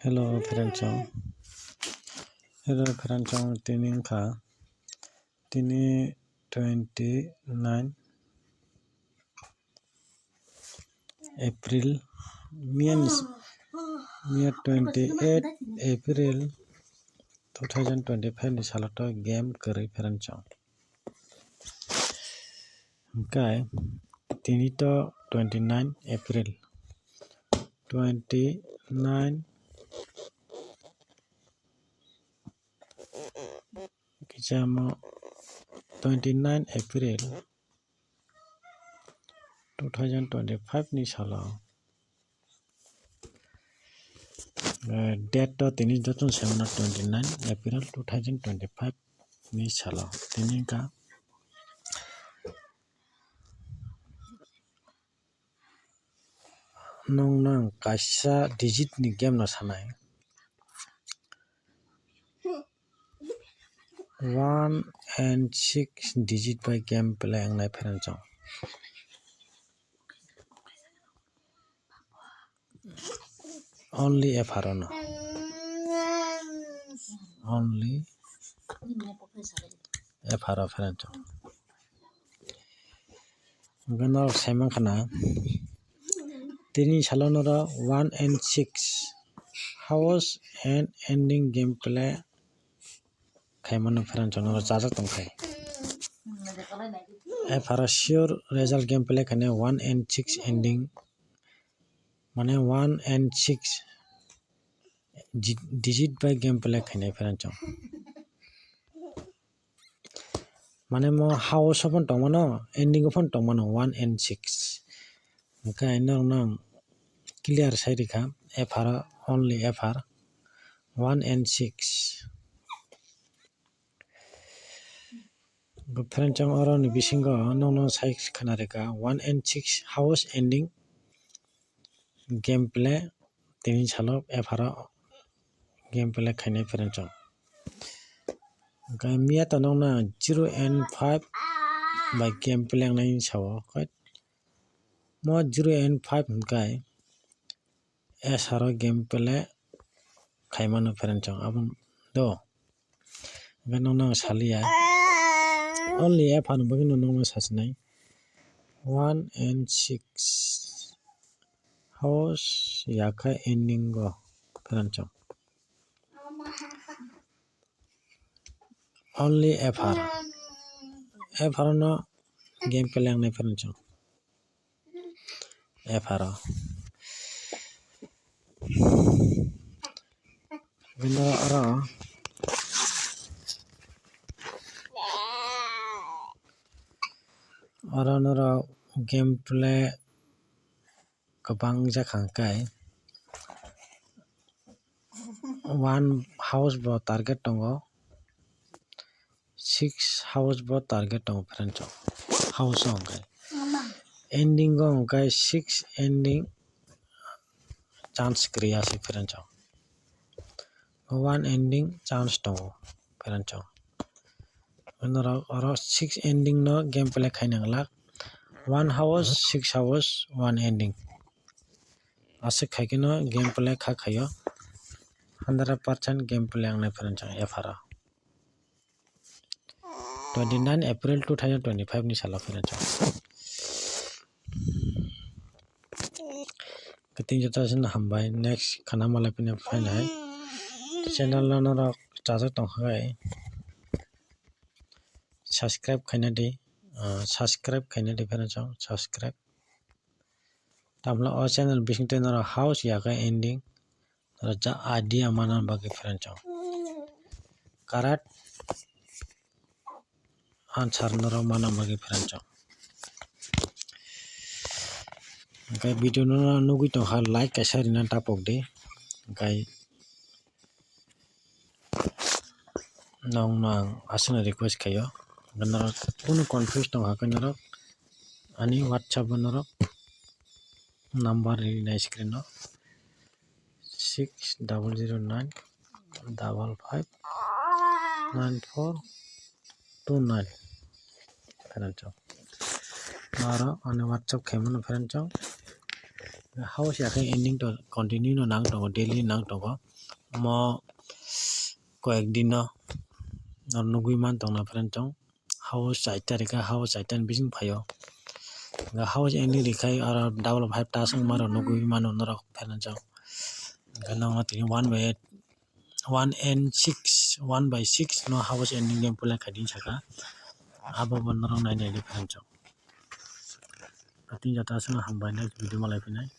Hello Ferencong. Hello Ferencong tining ka tini 29 April Mia 28 April 2025 ni salato game kari Ferencong. Kai tini to 29 April 29 Kijamo 29 April 2025 ni salo date to tini jotun semana 29 April 2025 ni salo tini ka nong kaisa digit ni game na sanai 1 and 6 digit by game play ang nai Ferencong. Only F-Haro only F-Haro Ferencong. Gana semang kana tini salonora 1 and 6 house and ending gameplay khaimano Ferencong nora jajak tongkhai. F-Haro sure result gameplay khane 1 and 6 ending mane 1 and 6 digit by gameplay khainai Ferencong. Mane mo house opon tongmano ending opon tongmano 1 and 6 kai nong clear sairika F-Haro only F-Haro 1 and 6 Ferencong oro ni bisingo nong sai khanareka 1 and 6 house ending gameplay tini salo F-Haro gameplay khainai Ferencong. Kai mia to nong 0 and 5 by gameplay nai sawo kai mo 0 and 5 kai S-Haro gameplay khaimano Ferencong abon do nong salia only F-Haro bagino nong sasnai 1 and 6 house yaka ending go Ferencong. Only F-Haro F-Haro no gameplay ang nai Ferencong. F-Haro gana oro noro gameplay kabang jakhangkai 1 house bo target tongo 6 house bo target tongo Ferencong house hongkai ending go hongkai 6 ending chance kriya si Ferencong 1 ending chance tongo Ferencong oro 6 ending no gameplay khainanglak 1 house 6 house 1 ending asik khaike no gameplay khayo 100% gameplay ang nai Ferencong F-Haro 29 April 2025 ni salo Ferencong. Keting jota sin hambai next khana malai pine fainai channel noro jajak tongkhai subscribe khaina di Ferencong subscribe tamla o channel bisingtwi noro house yaka ending noro ja idea mana bagi Ferencong correct answer noro mana bagi Ferencong. Kai video no nugui tongkha like kaisa rina tapok di kai nong asana request khayo ganaro kono confuse tongkha kai norok ani WhatsApp norok number na screen no 6009 55 9429 Ferencong aro ani WhatsApp khaimano Ferencong house ya ending to continue no nang to daily nang to mo koekdin no nugui man tong na friend chong house saita reka house saita bising phayo house ending rekai ara double 5 ta sang maro nugui man no rok friend chong ganang tini 1/6 no house ending game pula khadin saka abo bon rong nai nai friend chong atin jata sang hambai next video malai pinai